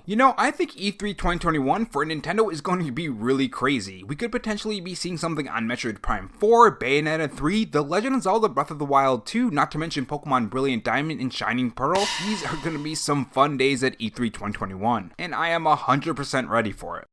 You know, I think E3 2021 for Nintendo is going to be really crazy. We could potentially be seeing something on Metroid Prime 4, Bayonetta 3, The Legend of Zelda Breath of the Wild 2, not to mention Pokemon Brilliant Diamond and Shining Pearl. These are going to be some fun days at E3 2021, and I am 100% ready for it.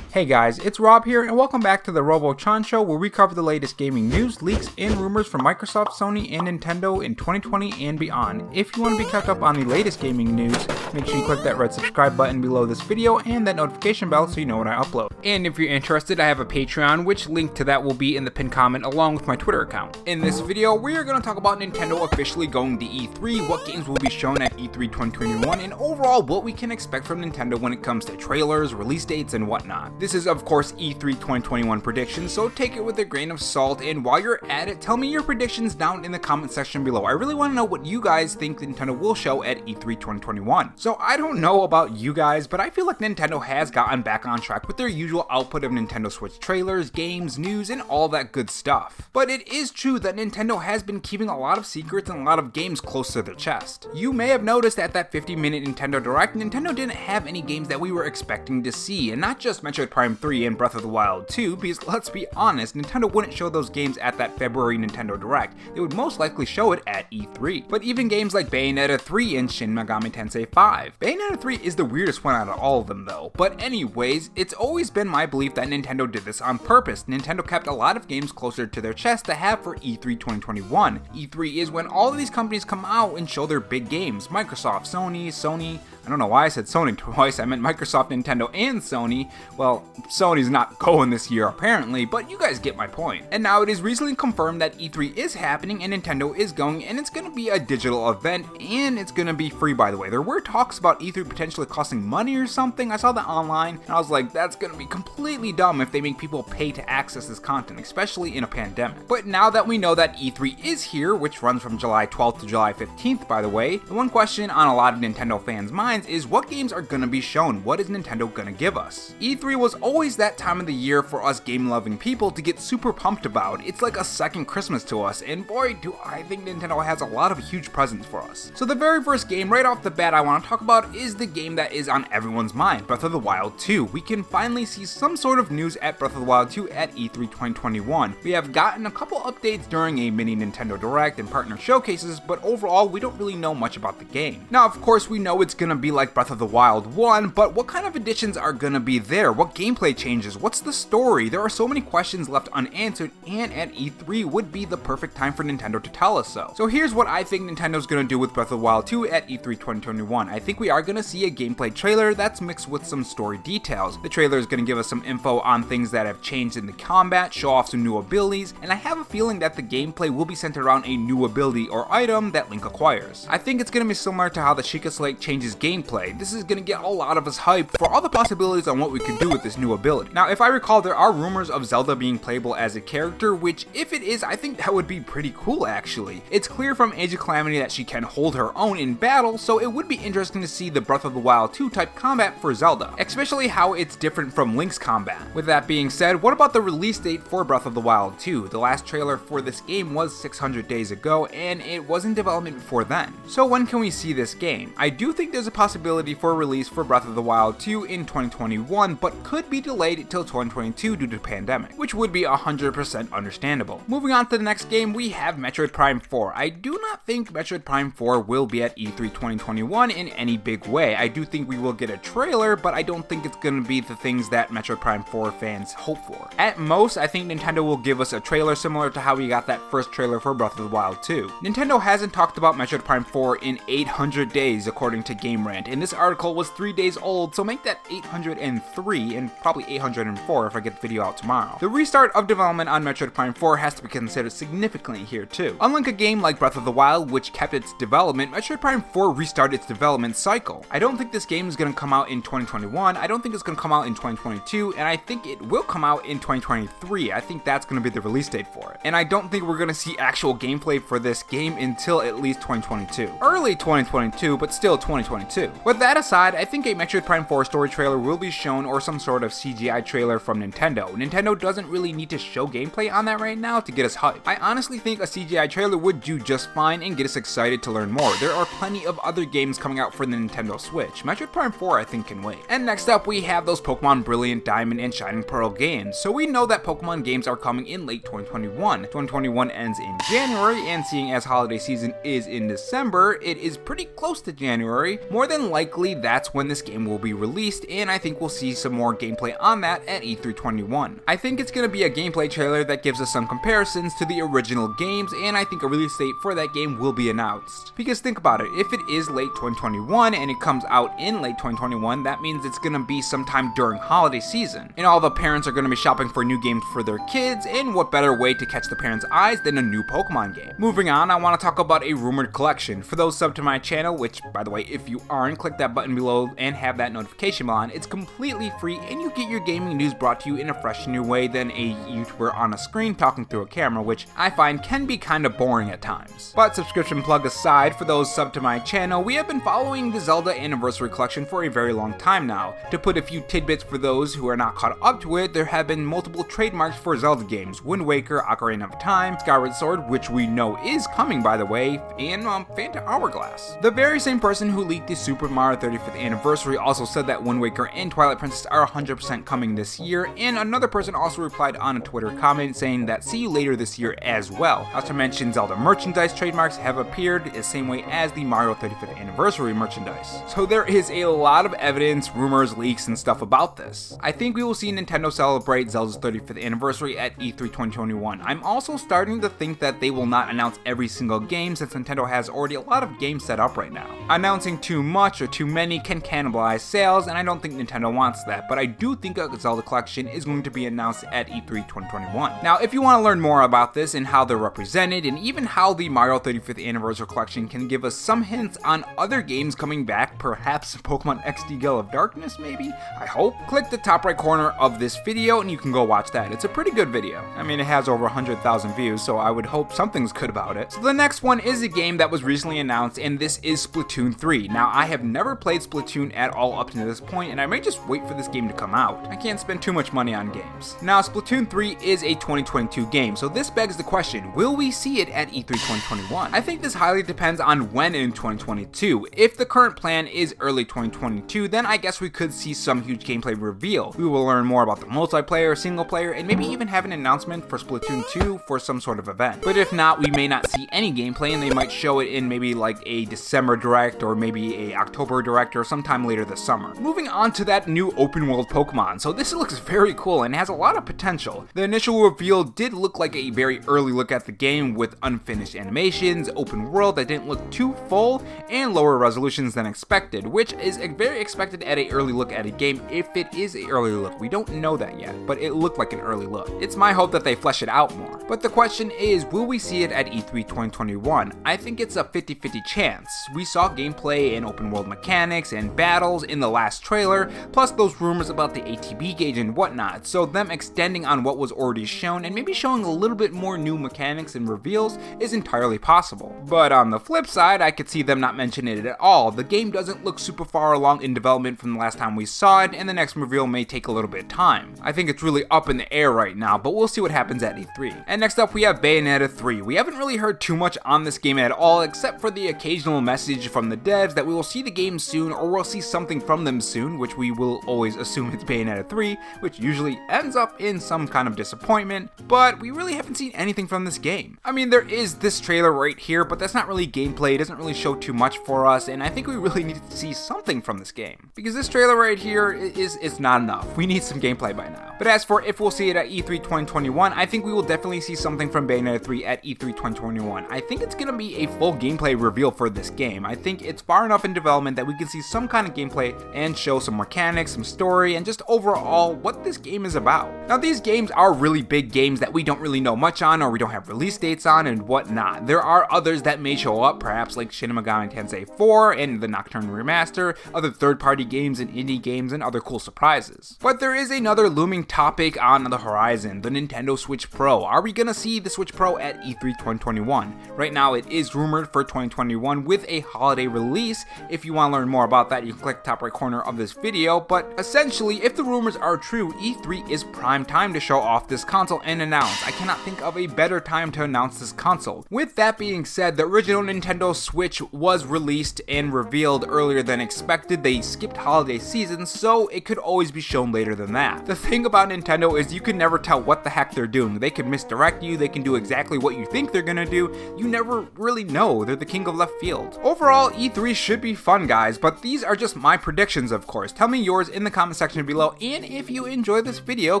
Hey guys, it's Rob here, and welcome back to the Robo-chan Show, where we cover the latest gaming news, leaks, and rumors from Microsoft, Sony, and Nintendo in 2020 and beyond. If you want to be kept up on the latest gaming news, make sure you click that red subscribe button below this video and that notification bell so you know when I upload. And if you're interested, I have a Patreon, which link to that will be in the pinned comment along with my Twitter account. In this video, we are going to talk about Nintendo officially going to E3, what games will be shown at E3 2021, and overall what we can expect from Nintendo when it comes to trailers, release dates, and whatnot. This is of course E3 2021 predictions, so take it with a grain of salt, and while you're at it, tell me your predictions down in the comment section below. I really want to know what you guys think Nintendo will show at E3 2021. So I don't know about you guys, but I feel like Nintendo has gotten back on track with their usual output of Nintendo Switch trailers, games, news, and all that good stuff. But it is true that Nintendo has been keeping a lot of secrets and a lot of games close to their chest. You may have noticed at that 50-minute Nintendo Direct, Nintendo didn't have any games that we were expecting to see, and not just Metroid Prime 3 and Breath of the Wild 2, because let's be honest, Nintendo wouldn't show those games at that February Nintendo Direct. They would most likely show it at E3. But even games like Bayonetta 3 and Shin Megami Tensei 5. Bayonetta 3 is the weirdest one out of all of them though. But anyways, it's always been my belief that Nintendo did this on purpose. Nintendo kept a lot of games closer to their chest to have for E3 2021. E3 is when all of these companies come out and show their big games. Microsoft, Sony, I don't know why I said Sony twice, I meant Microsoft, Nintendo, and Sony. Well, Sony's not going this year apparently, but you guys get my point. And now it is recently confirmed that E3 is happening and Nintendo is going, and it's going to be a digital event, and it's going to be free, by the way. There were talks about E3 potentially costing money or something. I saw that online, and I was like, that's going to be completely dumb if they make people pay to access this content, especially in a pandemic. But now that we know that E3 is here, which runs from July 12th to July 15th, by the way, the one question on a lot of Nintendo fans' minds is what games are going to be shown? What is Nintendo going to give us? E3 was always that time of the year for us game-loving people to get super pumped about. It's like a second Christmas to us, and boy, do I think Nintendo has a lot of huge presents for us. So the very first game right off the bat I want to talk about is the game that is on everyone's mind, Breath of the Wild 2. We can finally see some sort of news at Breath of the Wild 2 at E3 2021. We have gotten a couple updates during a mini Nintendo Direct and partner showcases, but overall we don't really know much about the game. Now of course we know it's gonna be like Breath of the Wild 1, but what kind of additions are gonna be there? What gameplay changes? What's the story? There are so many questions left unanswered, and at E3 would be the perfect time for Nintendo to tell us so. So here's what I think Nintendo's gonna do with Breath of the Wild 2 at E3 2021. I think we are gonna see a gameplay trailer that's mixed with some story details. The trailer is gonna give us some info on things that have changed in the combat, show off some new abilities, and I have a feeling that the gameplay will be centered around a new ability or item that Link acquires. I think it's gonna be similar to how the Sheikah Slate changes gameplay. This is gonna get a lot of us hyped for all the possibilities on what we could do with this new ability. Now, if I recall, there are rumors of Zelda being playable as a character, which if it is, I think that would be pretty cool actually. It's clear from Age of Calamity that she can hold her own in battle, so it would be interesting to see the Breath of the Wild 2 type combat for Zelda, especially how it's different from Link's combat. With that being said, what about the release date for Breath of the Wild 2? The last trailer for this game was 600 days ago, and it was in development before then. So when can we see this game? I do think there's a possibility for a release for Breath of the Wild 2 in 2021, but could be delayed until 2022 due to the pandemic, which would be 100% understandable. Moving on to the next game, we have Metroid Prime 4. I do not think Metroid Prime 4 will be at E3 2021 in any big way. I do think we will get a trailer, but I don't think it's going to be the things that Metroid Prime 4 fans hope for. At most, I think Nintendo will give us a trailer similar to how we got that first trailer for Breath of the Wild 2. Nintendo hasn't talked about Metroid Prime 4 in 800 days according to Game Rant, and this article was 3 days old, so make that 803 and probably 804 if I get the video out tomorrow. The restart of development on Metroid Prime 4 has to be considered significantly here too. Unlike a game like Breath of the Wild, which kept its development, Metroid Prime 4 restarted its development cycle. I don't think this game is going to come out in 2021, I don't think it's going to come out in 2022, and I think it will come out in 2023. I think that's going to be the release date for it. And I don't think we're going to see actual gameplay for this game until at least 2022. Early 2022, but still 2022. 2022. With that aside, I think a Metroid Prime 4 story trailer will be shown or some sort of CGI trailer from Nintendo. Nintendo doesn't really need to show gameplay on that right now to get us hyped. I honestly think a CGI trailer would do just fine and get us excited to learn more. There are plenty of other games coming out for the Nintendo Switch. Metroid Prime 4 I think can wait. And next up we have those Pokemon Brilliant Diamond and Shining Pearl games. So we know that Pokemon games are coming in late 2021. 2021 ends in January, and seeing as holiday season is in December, it is pretty close to January. More than likely that's when this game will be released, and I think we'll see some more gameplay on that at E3 21. I think it's going to be a gameplay trailer that gives us some comparisons to the original games, and I think a release date for that game will be announced. Because think about it, if it is late 2021 and it comes out in late 2021, that means it's going to be sometime during holiday season, and all the parents are going to be shopping for new games for their kids, and what better way to catch the parents' eyes than a new Pokemon game. Moving on, I want to talk about a rumored collection. For those subbed to my channel, which by the way, if you aren't, click that button below and have that notification bell on. It's completely free and you get your gaming news brought to you in a fresh new way than a YouTuber on a screen talking through a camera, which I find can be kind of boring at times. But subscription plug aside, for those subbed to my channel, we have been following the Zelda Anniversary Collection for a very long time now. To put a few tidbits for those who are not caught up to it, there have been multiple trademarks for Zelda games: Wind Waker, Ocarina of Time, Skyward Sword, which we know is coming by the way, and Phantom Hourglass. The very same person who leaked the Super Mario 35th Anniversary also said that Wind Waker and Twilight Princess are 100% coming this year, and another person also replied on a Twitter comment saying that see you later this year as well. Not to mention Zelda merchandise trademarks have appeared the same way as the Mario 35th Anniversary merchandise. So there is a lot of evidence, rumors, leaks, and stuff about this. I think we will see Nintendo celebrate Zelda's 35th anniversary at E3 2021. I'm also starting to think that they will not announce every single game since Nintendo has already a lot of games set up right now. Announcing too much or too many can cannibalize sales, and I don't think Nintendo wants that, but I do think a Zelda collection is going to be announced at E3 2021. Now, if you want to learn more about this and how they're represented, and even how the Mario 35th Anniversary Collection can give us some hints on other games coming back, perhaps Pokemon XD Gale of Darkness maybe, I hope, click the top right corner of this video and you can go watch that. It's a pretty good video. I mean, it has over 100,000 views, so I would hope something's good about it. So the next one is a game that was recently announced, and this is Splatoon 3. Now, I have never played Splatoon at all up to this point, and I may just wait for this game to come out. I can't spend too much money on games. Now, Splatoon 3 is a 2022 game, so this begs the question, will we see it at E3 2021? I think this highly depends on when in 2022. If the current plan is early 2022, then I guess we could see some huge gameplay reveal. We will learn more about the multiplayer, single player, and maybe even have an announcement for Splatoon 2 for some sort of event. But if not, we may not see any gameplay, and they might show it in maybe like a December Direct or maybe a October Direct or sometime later this summer. Moving on to that new open world Pokemon. So this looks very cool and has a lot of potential. The initial reveal did look like a very early look at the game with unfinished animations, open world that didn't look too full, and lower resolutions than expected, which is very expected at an early look at a game if it is an early look. We don't know that yet, but it looked like an early look. It's my hope that they flesh it out more. But the question is, will we see it at E3 2021? I think it's a 50-50 chance. We saw gameplay and open world mechanics and battles in the last trailer, plus those rumors about the ATB gauge and whatnot, so them extending on what was already shown and maybe showing a little bit more new mechanics and reveals is entirely possible. But on the flip side, I could see them not mentioning it at all. The game doesn't look super far along in development from the last time we saw it, and the next reveal may take a little bit of time. I think it's really up in the air right now, but we'll see what happens at E3. And next up we have Bayonetta 3. We haven't really heard too much on this game at all, except for the occasional message from the devs that we will see the game soon, or we'll see something from them soon, which we will always assume it's Bayonetta 3, which usually ends up in some kind of disappointment, but we really haven't seen anything from this game. I mean, there is this trailer right here, but that's not really gameplay, it doesn't really show too much for us, and I think we really need to see something from this game. Because this trailer right here is not enough. We need some gameplay by now. But as for if we'll see it at E3 2021, I think we will definitely see something from Bayonetta 3 at E3 2021. I think it's gonna be a full gameplay reveal for this game. I think it's far enough in development that we can see some kind of gameplay and show some mechanics, some story, and just overall what this game is about. Now, these games are really big games that we don't really know much on, or we don't have release dates on and whatnot. There are others that may show up, perhaps like Shin Megami Tensei 4 and the Nocturne Remaster, other third-party games and indie games, and other cool surprises. But there is another looming topic on the horizon, the Nintendo Switch Pro. Are we gonna see the Switch Pro at E3 2021? Right now it is rumored for 2021 with a holiday release, If you want to learn more about that, you can click the top right corner of this video, but essentially, if the rumors are true, E3 is prime time to show off this console and announce. I cannot think of a better time to announce this console. With that being said, the original Nintendo Switch was released and revealed earlier than expected. They skipped holiday season, so it could always be shown later than that. The thing about Nintendo is you can never tell what the heck they're doing. They can misdirect you, they can do exactly what you think they're gonna do. You never really know. They're the king of left field. Overall, E3 should be fun, guys, but these are just my predictions, of course. Tell me yours in the comment section below, and if you enjoyed this video,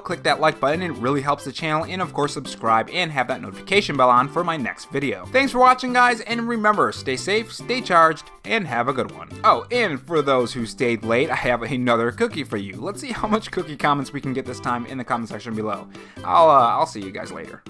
click that like button. It really helps the channel, and of course subscribe and have that notification bell on for my next video. Thanks for watching, guys, and remember, stay safe, stay charged, and have a good one. Oh, and for those who stayed late, I have another cookie for you. Let's see how much cookie comments we can get this time in the comment section below. I'll see you guys later.